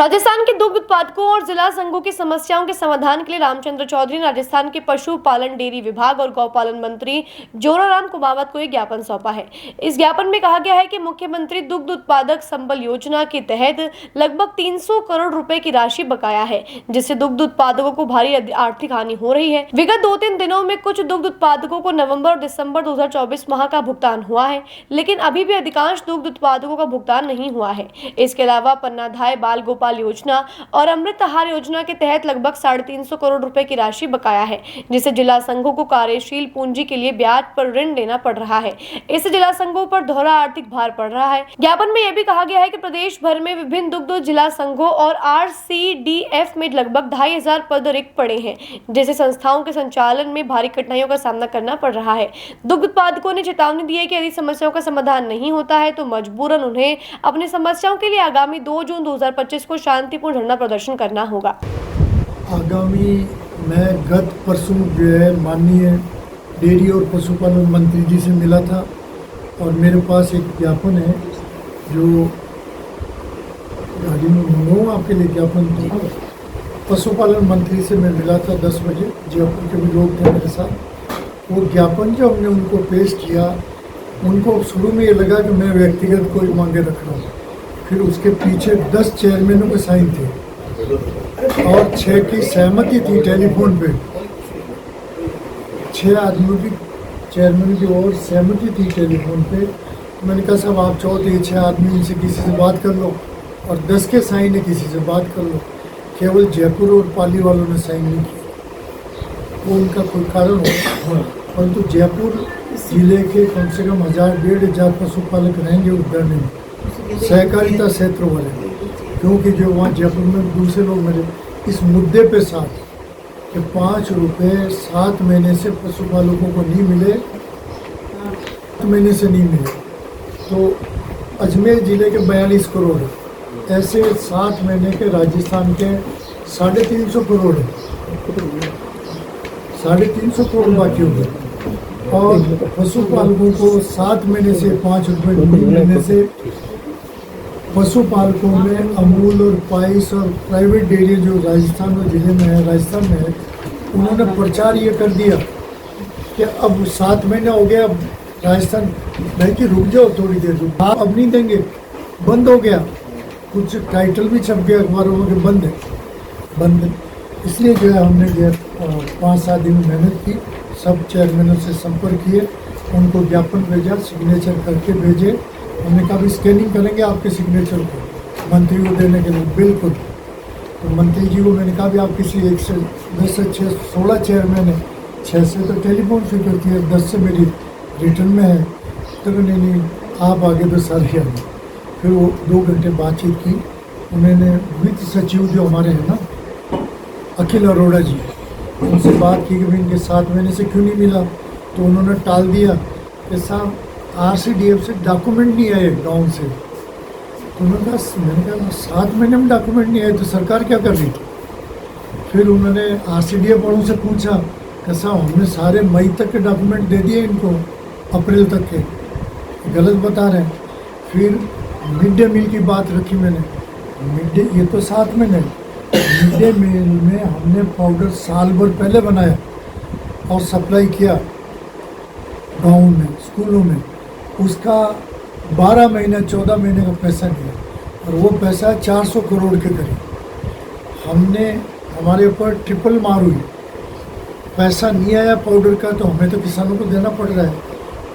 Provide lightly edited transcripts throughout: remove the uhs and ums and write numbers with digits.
राजस्थान के दुग्ध उत्पादकों और जिला संघों की समस्याओं के समाधान के लिए रामचंद्र चौधरी ने राजस्थान के पशुपालन डेयरी विभाग और गौपालन मंत्री जोराराम कुमावत को एक ज्ञापन सौंपा है। इस ज्ञापन में कहा गया है कि मुख्यमंत्री दुग्ध उत्पादक संबल योजना के तहत लगभग 300 करोड़ रुपए की राशि बकाया है, जिससे दुग्ध उत्पादकों को भारी आर्थिक हानि हो रही है। विगत 2-3 दिनों में कुछ दुग्ध उत्पादकों को नवंबर और दिसंबर 2024 माह का भुगतान हुआ है, लेकिन अभी भी अधिकांश दुग्ध उत्पादकों का भुगतान नहीं हुआ है। इसके अलावा पन्नाधाय बाल गोपाल योजना और अमृत आहार योजना के तहत लगभग 350 करोड़ रुपए की राशि बकाया है, जिससे जिला संघों को कार्यशील पूंजी के लिए ब्याज पर ऋण लेना पड़ रहा है। इससे जिला संघों पर दोहरा आर्थिक भार पड़ रहा है। ज्ञापन में यह भी कहा गया है कि प्रदेश भर में विभिन्न दुग्ध जिला संघों और RCDF में लगभग 2500 पद रिक्त पड़े हैं, जैसे संस्थाओं के संचालन में भारी कठिनाइयों का सामना करना पड़ रहा है। दुग्ध उत्पादकों ने चेतावनी दी है कि यदि समस्याओं का समाधान नहीं होता है तो मजबूरन उन्हें अपनी समस्याओं के लिए आगामी 2 जून 2025 को शांतिपूर्ण धरना प्रदर्शन करना होगा। आगामी मैं गत परसों जो है माननीय डेयरी और पशुपालन मंत्री जी से मिला था और मेरे पास एक ज्ञापन है जो गाड़ी में मंगवाऊँ आपके लिए ज्ञापन। पशुपालन मंत्री से मैं मिला था 10 बजे, जयपुर के भी लोग थे मेरे साथ। वो ज्ञापन जो हमने उनको पेश किया, उनको शुरू में ये लगा कि मैं व्यक्तिगत कोई मांगे रख रहा हूँ। फिर उसके पीछे 10 चेयरमैनों के साइन थे और 6 की सहमति थी टेलीफोन पे। 6 आदमियों की चेयरमैन की और सहमति थी टेलीफोन पे। मैंने कहा साहब आप चाहो तो ये 6 आदमी इनसे किसी से बात कर लो और 10 के साइन है किसी से बात कर लो। केवल जयपुर और पाली वालों ने साइन नहीं किया, वो उनका कोई कारण होगा, परंतु जयपुर जिले के कम से कम 1000-1500 पशुपालक रहेंगे उद्यान में, सहकारिता क्षेत्र वाले, क्योंकि जो वहाँ जयपुर में दूसरे लोग मेरे इस मुद्दे पे साथ कि 5 रुपये 7 महीने से पशुपालकों को नहीं मिले, 7 महीने से नहीं मिले, तो अजमेर जिले के 42 करोड़ है, ऐसे 7 महीने के राजस्थान के 350 करोड़ है, 350 करोड़ बाकी हो गए। और पशुपालकों को 7 महीने से 5 रुपये नहीं मिलने से पशुपालकों में अमूल और पाइस और प्राइवेट डेयरी जो राजस्थान और जिले में है, राजस्थान में है, उन्होंने प्रचार ये कर दिया कि अब 7 महीने हो गया, अब राजस्थान नहीं कि रुक जाओ थोड़ी देर, रुक आप अब नहीं देंगे, बंद हो गया। कुछ टाइटल भी छप गया अखबारों में कि बंद है। इसलिए जो है हमने जो 5-7 दिन मेहनत की, सब चेयरमैनों से संपर्क किए, उनको ज्ञापन भेजा, सिग्नेचर करके भेजे। हमने कहा भी स्कैनिंग करेंगे आपके सिग्नेचर को मंत्री को देने के लिए, बिल्कुल। तो मंत्री जी को मैंने कहा भी आप किसी एक से 10 से 16 चेयरमैन है, 6 से तो टेलीफोन स्वीकार किया, 10 से मेरी रिटर्न में है, तो नहीं आप आगे तो सारे आगे। फिर वो 2 घंटे बातचीत की। उन्होंने वित्त सचिव जो हमारे हैं ना अखिल अरोड़ा जी, उनसे बात की कि भाई इनके 7 महीने से क्यों नहीं मिला, तो उन्होंने टाल दिया कि साहब RCDF से डॉक्यूमेंट नहीं आए गाँव से। तो मैंने कहा 7 महीने में डॉक्यूमेंट नहीं आए तो सरकार क्या कर रही थी। फिर उन्होंने RCDF वालों से पूछा कि साहब हमने सारे मई तक के डॉक्यूमेंट दे दिए इनको, अप्रैल तक के, गलत बता रहे हैं। फिर मिड डे मील की बात रखी मैंने, मिड डे ये तो 7 महीने, मिड डे मील में हमने पाउडर साल भर पहले बनाया और सप्लाई किया गाँव में, स्कूलों में, उसका 12 महीने 14 महीने का पैसा दिया और वो पैसा 400 करोड़ के करीब। हमने हमारे ऊपर ट्रिपल मार हुई, पैसा नहीं आया पाउडर का, तो हमें तो किसानों को देना पड़ रहा है।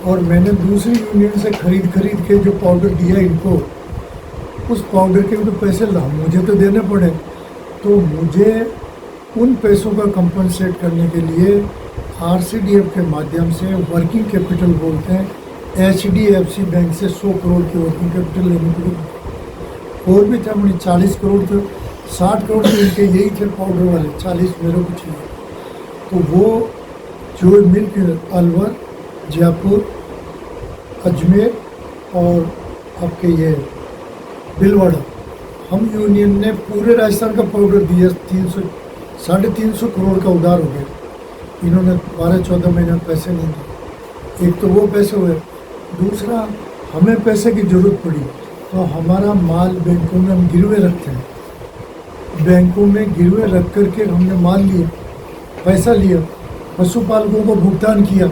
और मैंने दूसरी यूनियन से खरीद के जो पाउडर दिया इनको, उस पाउडर के भी तो पैसे मुझे तो देने पड़े। तो मुझे उन पैसों का कंपनसेट करने के लिए RCDF के माध्यम से वर्किंग कैपिटल बोलते हैं, HDFC बैंक से 100 करोड़ की वर्किंग कैपिटल लेने के लिए। और भी था मुझे 40 करोड़ थे, 60 करोड़ के इनके यही थे पाउडर वाले, 40 मेरे को चाहिए। तो वो जो मिल्क अलवर, जयपुर, अजमेर और आपके ये भीलवाड़ा, हम यूनियन ने पूरे राजस्थान का पाउडर दिया। 350 करोड़ का उधार हो गया। इन्होंने 12-14 महीने पैसे नहीं दिए। एक तो वो पैसे हुए, दूसरा हमें पैसे की ज़रूरत पड़ी तो हमारा माल बैंकों में हम गिरवे रखते हैं, बैंकों में गिरवे रख करके हमने माल लिया, पैसा लिया, पशुपालकों को भुगतान किया,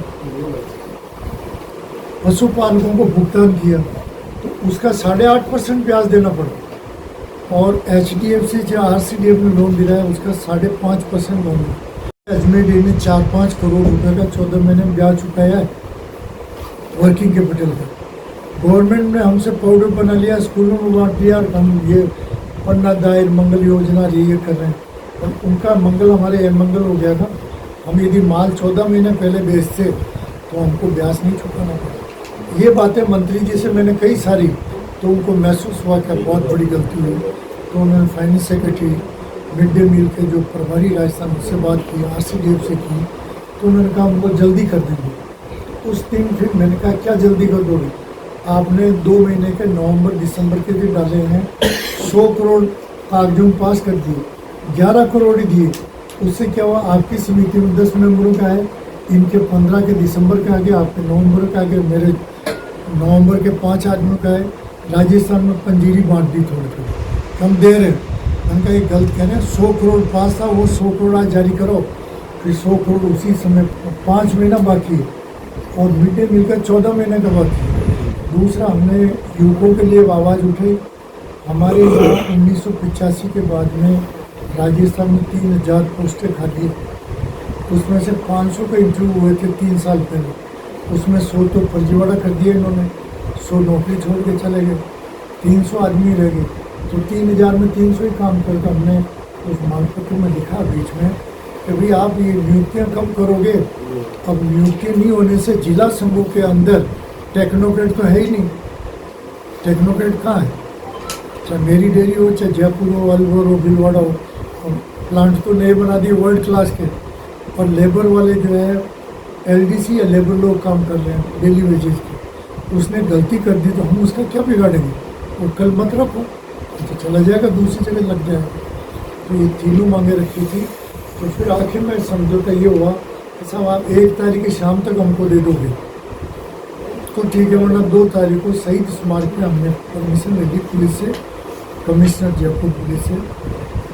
तो उसका 8.5% ब्याज देना पड़ा। और HDFC जो RCDF ने लोन दिया है उसका 5.5% लोन है। अजमेर डेयरी ने 4-5 करोड़ रुपए का 14 महीने में ब्याज चुकाया है वर्किंग कैपिटल का। गवर्नमेंट ने हमसे पाउडर बना लिया, स्कूलों में बांट दिया, और हम ये पन्ना दायर मंगल योजना ये कर रहे हैं, और उनका मंगल हमारे मंगल हो गया था। हम यदि माल 14 महीने पहले बेचते तो हमको ब्याज नहीं चुकाना पड़ा। ये बातें मंत्री जी से मैंने कई सारी, तो उनको महसूस हुआ कि बहुत बड़ी गलती हुई, तो उन्होंने finance secretary, mid day meal के जो प्रभारी राजस्थान उससे बात की, RCDF से की, तो उन्होंने कहा हम लोग जल्दी कर देंगे। उस दिन फिर मैंने कहा क्या जल्दी कर दोगे, आपने 2 महीने के नवंबर दिसंबर के दिन डाले हैं, 100 करोड़ कागजों पास कर दिए, 11 करोड़ ही दिए। उससे क्या हुआ, आपकी समिति में 10 मेंबरों का है, इनके 15 के दिसंबर का आ गया, आपके नवंबर का आ गया, मेरे नवंबर के 5 आदमियों का है। राजस्थान में पंजीरी बांट दी थोड़ी थोड़ी, कम दे रहे। मैंने कहा ये गलत कह रहे हैं, 100 करोड़ पास था, वो 100 करोड़ आज जारी करो, फिर 100 करोड़ उसी समय 5 महीना बाकी है, और मिड डे मील का 14 महीने का बाकी है। दूसरा, हमने युवकों के लिए आवाज़ उठाई। हमारे यहाँ 1985 के बाद में राजस्थान में 3000 पोस्टें खाली, उसमें से 500 का इंटरव्यू हुए थे 3 साल पहले, उसमें 100 तो फर्जीवाड़ा कर दिया इन्होंने, 100 नौकरी छोड़ के चले गए, 300 आदमी रह गए। तो 3000 में 300 ही काम करके हमने उस मांग पत्र में लिखा बीच में कि भाई आप ये नियुक्तियाँ कब करोगे। अब नियुक्ति नहीं होने से जिला संघों के अंदर टेक्नोक्रेट तो है ही नहीं, टेक्नोक्रेट कहाँ है, चाहे मेरी डेयरी हो, चाहे जयपुर हो, अलवर हो, भीलवाड़ा हो, प्लांट तो नए बना दिए वर्ल्ड क्लास के, और लेबर वाले जो है LDC या लेबर लोग काम कर रहे हैं डेली वेजेज के। उसने गलती कर दी तो हम उसका क्या बिगाड़ेंगे, वो कल मत रखो तो चला जाएगा, दूसरी जगह लग जाएगा। तो ये तीनों मांगे रखी थी। तो फिर आखिर में समझौता ये हुआ कि साहब आप 1 तारीख की शाम तक हमको दे दोगे तो ठीक है, वरना 2 तारीख को शहीद स्मारक में हमने परमिशन ले ली पुलिस से, कमिश्नर जयपुर पुलिस से।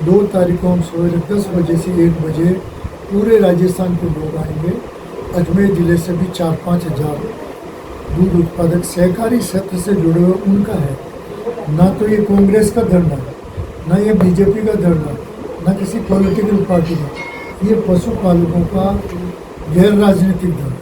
2 तारीख को हम सवेरे 10 बजे से 1 बजे पूरे राजस्थान के लोग आएंगे। अजमेर ज़िले से भी 4-5 हज़ार दूध उत्पादक सहकारी क्षेत्र से जुड़े हुए उनका है। ना तो ये कांग्रेस का धरना, ना ये BJP का धरना, ना किसी पॉलिटिकल पार्टी का, ये पशुपालकों का गैर राजनीतिक धरना।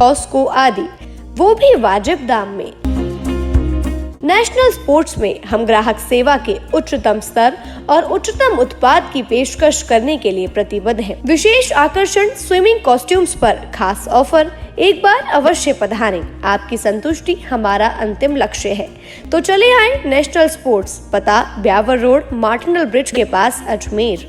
कॉस्को आदि, वो भी वाजिब दाम में। नेशनल स्पोर्ट्स में हम ग्राहक सेवा के उच्चतम स्तर और उच्चतम उत्पाद की पेशकश करने के लिए प्रतिबद्ध हैं। विशेष आकर्षण स्विमिंग कॉस्ट्यूम्स पर खास ऑफर, एक बार अवश्य पधारें। आपकी संतुष्टि हमारा अंतिम लक्ष्य है। तो चले आए नेशनल स्पोर्ट्स, पता ब्यावर रोड, मार्टिनल ब्रिज के पास, अजमेर।